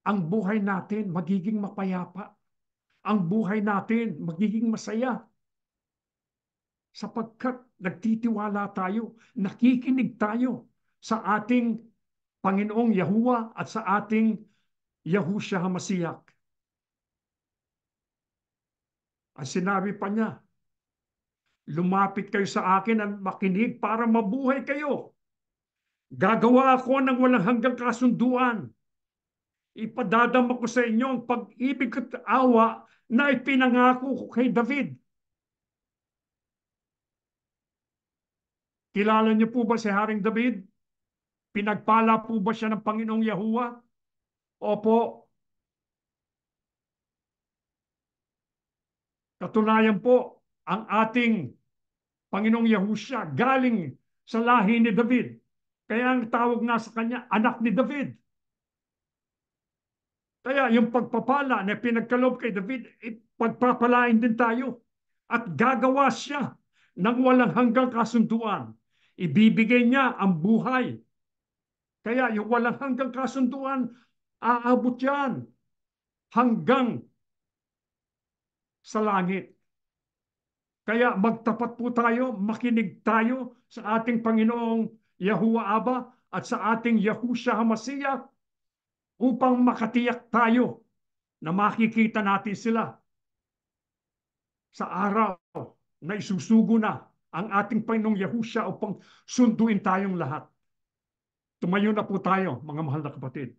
ang buhay natin magiging mapayapa. Ang buhay natin magiging masaya. Sapagkat nagtitiwala tayo, nakikinig tayo sa ating Panginoong Yahuwah at sa ating Yahushua HaMashiach. Ang sinabi pa niya, lumapit kayo sa akin at makinig para mabuhay kayo. Gagawa ako ng walang hanggang kasunduan. Ipadadama ko sa inyo ang pag-ibig at awa na ipinangako ko kay David. Kilala niyo po ba si Haring David? Pinagpala po ba siya ng Panginoong Yahuwah? Opo. Katunayan po, ang ating Panginoong Yahushua galing sa lahi ni David. Kaya ang tawag nga sa kanya, anak ni David. Kaya yung pagpapala na pinagkaloob kay David, pagpapalain din tayo. At gagawa siya ng walang hanggang kasunduan. Ibibigay niya ang buhay. Kaya yung walang hanggang kasunduan, aabot yan hanggang sa langit. Kaya magtapat po tayo, makinig tayo sa ating Panginoong Yahuwah Aba at sa ating Yahushua HaMashiach upang makatiyak tayo na makikita natin sila sa araw na isusugo na ang ating Panginoong Yahushua upang sunduin tayong lahat. Tumayo na po tayo, mga mahal na kapatid.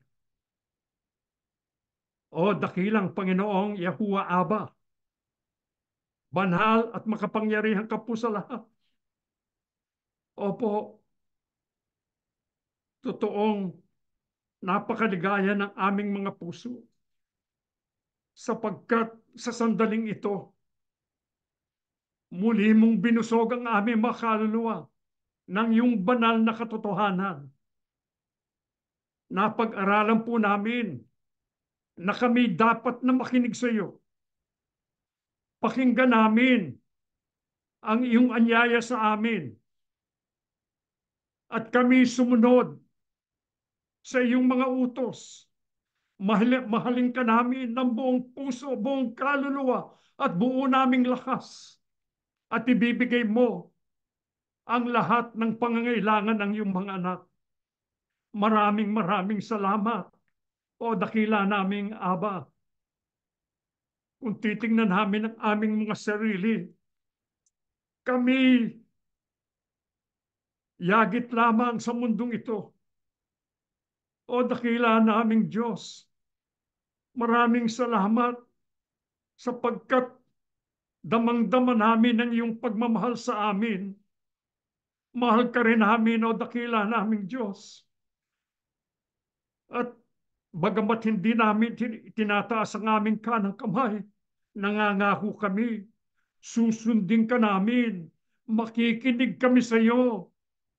O dakilang Panginoong Yahuwah Aba, banal at makapangyarihan ka po sa lahat. Opo, totoong napakaligaya ng aming mga puso sapagkat sa sandaling ito, muli mong binusog ang aming mga kaluluwa ng iyong banal na katotohanan. Napag-aralan po namin na kami dapat na makinig sa iyo. Pakinggan namin ang iyong anyaya sa amin at kami sumunod sa iyong mga utos. Mahalin ka namin ng buong puso, buong kaluluwa at buo naming lakas at ibibigay mo ang lahat ng pangangailangan ng iyong mga anak. Maraming maraming salamat o dakila naming Aba. Kung titingnan namin ang aming mga sarili, kami yagit lamang sa mundong ito. O dakila naming Diyos, maraming salamat sapagkat damang-dama namin ang iyong pagmamahal sa amin. Mahal ka rin namin o dakila naming Diyos. At bagamat hindi namin tinataas ang aming kanang kamay, nangangako kami, susundin ka namin, makikinig kami sa iyo,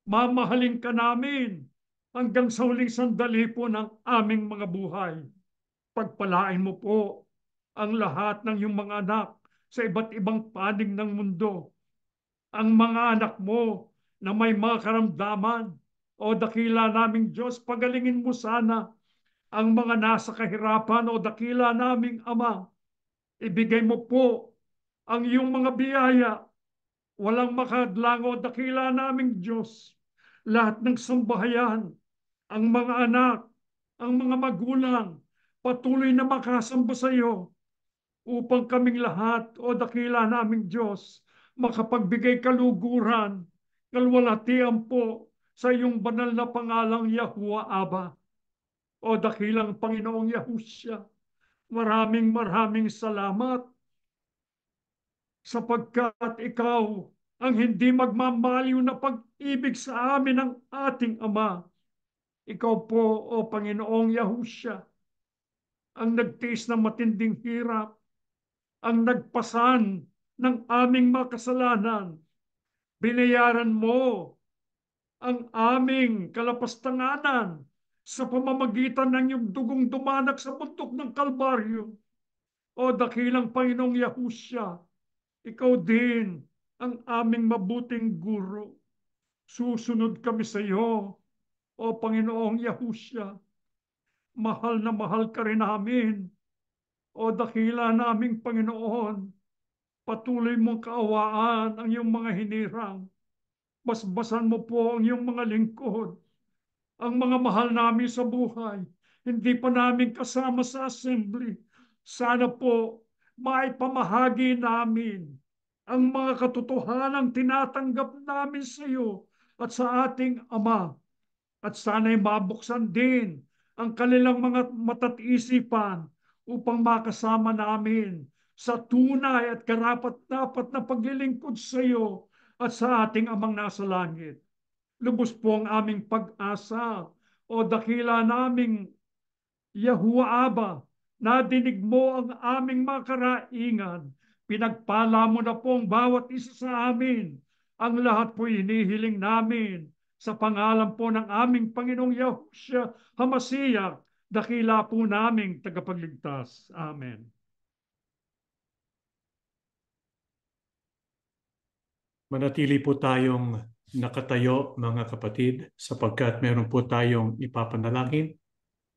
mamahalin ka namin hanggang sa huling sandali po ng aming mga buhay. Pagpalain mo po ang lahat ng iyong mga anak sa iba't ibang panig ng mundo. Ang mga anak mo na may mga karamdaman, o dakila naming Diyos, pagalingin mo sana ang mga nasa kahirapan, o dakila naming Ama. Ibigay mo po ang iyong mga biyaya, walang makadlang, o dakila naming Diyos. Lahat ng sambahayan, ang mga anak, ang mga magulang, patuloy na makasamba sa iyo upang kaming lahat, o dakila naming Diyos, makapagbigay kaluguran, kalwalhatian po sa iyong banal na pangalang Yahuwah Aba. O dakilang Panginoong Yahusya, maraming maraming salamat sapagkat ikaw ang hindi magmamaliw na pag-ibig sa amin ng ating Ama. Ikaw po, o Panginoong Yahusya, ang nagtiis ng matinding hirap, ang nagpasan ng aming mga kasalanan. Binayaran mo ang aming kalapastanganan sa pamamagitan ng iyong dugong dumanak sa bundok ng Kalbaryo. O dakilang Panginoong Yahusya, ikaw din ang aming mabuting guro. Susunod kami sa iyo, o Panginoong Yahusya. Mahal na mahal ka rin namin, o dakila naming Panginoon. Patuloy mong kaawaan ang iyong mga hinirang. Basbasan mo po ang iyong mga lingkod, ang mga mahal namin sa buhay. Hindi pa namin kasama sa assembly. Sana po maipamahagi namin ang mga katotohanang tinatanggap namin sa iyo at sa ating Ama. At sana'y mabuksan din ang kanilang mga mata't isipan upang makasama namin sa tunay at karapat-dapat na paglilingkod sa iyo at sa ating Amang nasa langit. Lubos po ang aming pag-asa, o dakila naming Yahuwah Aba. Nadinig mo ang aming mga karaingan. Pinagpala mo na po ang bawat isa sa amin. Ang lahat po hinihiling namin sa pangalan po ng aming Panginoong Yahushua Hamasiyak, dakila po naming tagapagligtas. Amen. Manatili po tayong nakatayo, mga kapatid, sapagkat meron po tayong ipapanalangin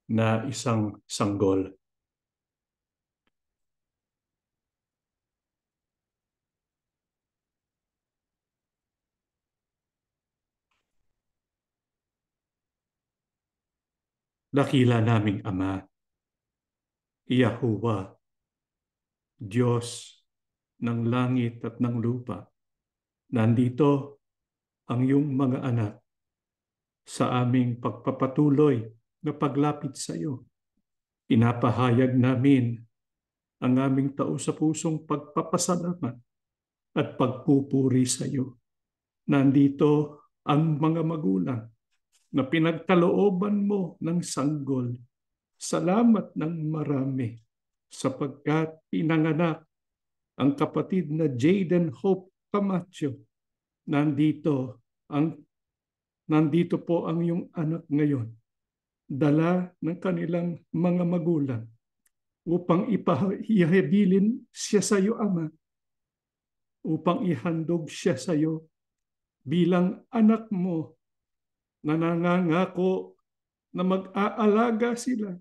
na isang sanggol. Dakila naming Ama, Yahuwah, Diyos ng langit at ng lupa, nandito ang iyong mga anak sa aming pagpapatuloy na paglapit sa iyo. Inapahayag namin ang aming taos-pusong pagpapasalamat at pagpupuri sa iyo. Nandito ang mga magulang na pinagkalooban mo ng sanggol. Salamat ng marami sapagkat pinanganak ang kapatid na Jaden Hope Camacho. Nandito po ang iyong anak ngayon. Dala ng kanilang mga magulang upang ihabilin siya sa iyo, Ama. Upang ihandog siya sa iyo bilang anak mo na nangangako na mag-aalaga sila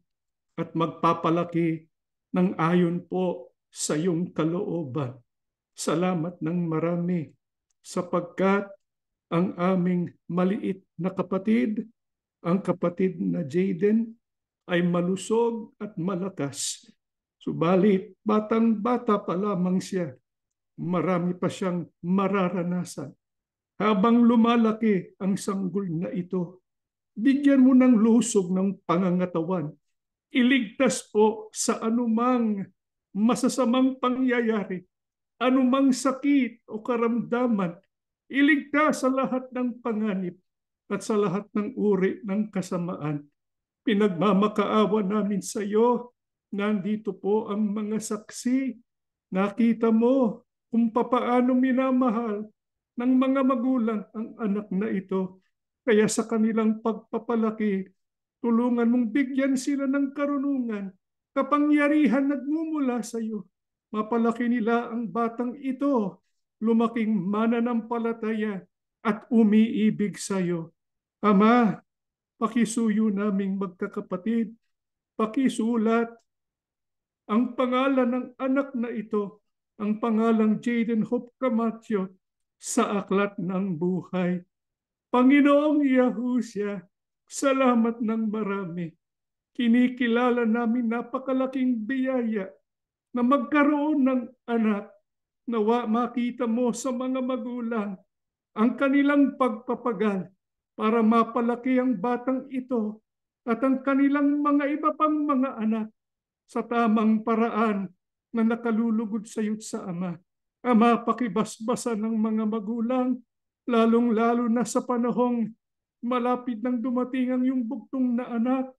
at magpapalaki ng ayon po sa iyong kalooban. Salamat ng marami sapagkat ang aming maliit na kapatid, ang kapatid na Jaden, ay malusog at malakas. Subalit, batang-bata pa lamang siya. Marami pa siyang mararanasan. Habang lumalaki ang sanggol na ito, bigyan mo ng lusog ng pangangatawan. Iligtas po sa anumang masasamang pangyayari, anumang sakit o karamdaman. Iligtas sa lahat ng panganib at sa lahat ng uri ng kasamaan. Pinagmamakaawa namin sa iyo. Nandito po ang mga saksi. Nakita mo kung papaano minamahal ng mga magulang ang anak na ito. Kaya sa kanilang pagpapalaki, tulungan mong bigyan sila ng karunungan, kapangyarihan nagmumula sa iyo. Mapalaki nila ang batang ito, lumaking mananampalataya at umiibig sa iyo. Ama, pakisuyo naming magkakapatid, pakisulat ang pangalan ng anak na ito, ang pangalang Jaden Hope Camacho, sa aklat ng buhay. Panginoong Yahushua, salamat ng marami. Kinikilala namin napakalaking biyaya na magkaroon ng anak. Nawa makita mo sa mga magulang ang kanilang pagpapagal para mapalaki ang batang ito at ang kanilang mga iba pang mga anak sa tamang paraan na nakalulugod sa iyo sa Ama. Ama, pakibasbasan ng mga magulang, lalong-lalo na sa panahong malapit nang dumating ang iyong bugtong na anak,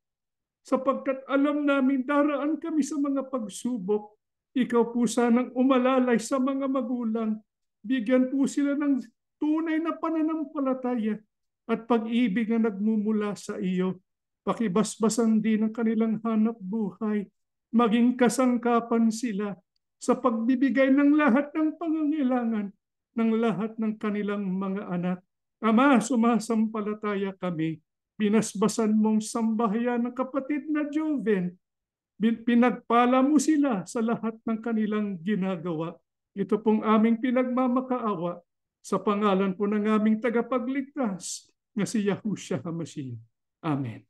sapagkat alam namin daraan kami sa mga pagsubok. Ikaw po sanang umalalay sa mga magulang. Bigyan po sila ng tunay na pananampalataya at pag-ibig na nagmumula sa iyo. Pakibasbasan din ang kanilang hanap buhay. Maging kasangkapan sila sa pagbibigay ng lahat ng pangangailangan ng lahat ng kanilang mga anak. Ama, sumasampalataya kami. Binasbasan mong sambahayan ng kapatid na Joven. Pinagpala mo sila sa lahat ng kanilang ginagawa. Ito pong aming pinagmamakaawa sa pangalan po ng aming tagapagligtas na si Yahushua HaMashiach. Amen.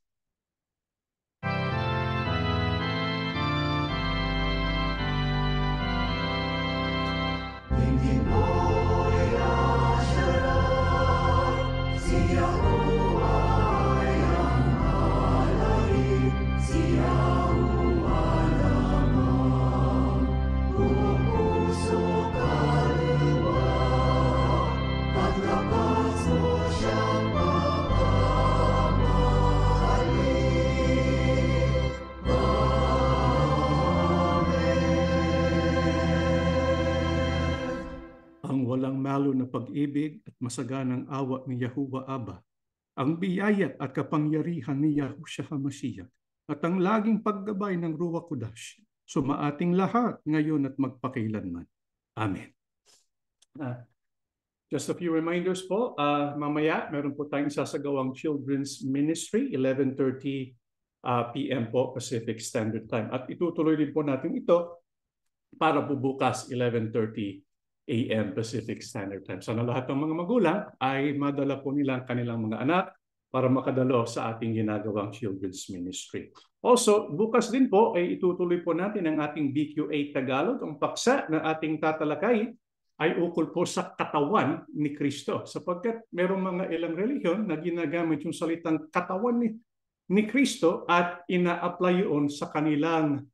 Walang malo na pag-ibig at masaganang awa ni Yahuwah Abba, ang biyaya at kapangyarihan ni Yahushua HaMashiach, at ang laging paggabay ng Ruach Kodesh, sumaating lahat ngayon at magpakailanman. Amen. Just a few reminders po. Mamaya, meron po tayong sasagawang Children's Ministry, 11:30 p.m. po Pacific Standard Time. At itutuloy din po natin ito para po bukas, 11:30 a.m. Pacific Standard Time. Sana lahat ng mga magulang ay madala po nila ang kanilang mga anak para makadalo sa ating ginagawang Children's Ministry. Also, bukas din po ay itutuloy po natin ang ating BQA Tagalog. Ang paksa na ating tatalakay ay ukol po sa katawan ni Kristo. Sapagkat merong mga ilang relihiyon na ginagamit yung salitang katawan ni Kristo at ina-apply yun sa kanilang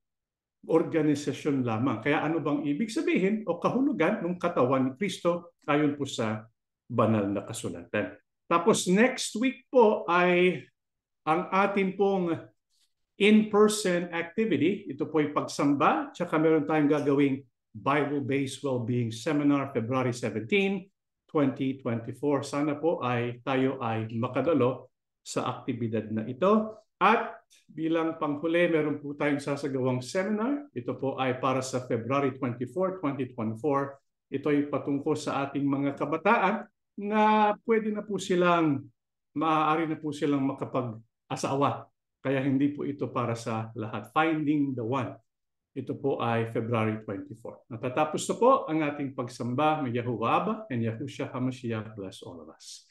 organisasyon lamang. Kaya ano bang ibig sabihin o kahulugan ng katawan ni Kristo ayon po sa banal na kasulatan. Tapos next week po ay ang atin pong in-person activity. Ito po ay pagsamba, tsaka meron tayong gagawing Bible-Based Wellbeing Seminar February 17, 2024. Sana po ay tayo ay makadalo sa aktibidad na ito. At bilang panghuli, meron po tayong sasagawang seminar. Ito po ay para sa February 24, 2024. Ito ay patungkol sa ating mga kabataan na pwede na po silang, maaari na po silang makapag-asawa. Kaya hindi po ito para sa lahat. Finding the One. Ito po ay February 24. Natatapos na po ang ating pagsamba. May Yahuwah Abba and Yahushua HaMashiach bless all of us.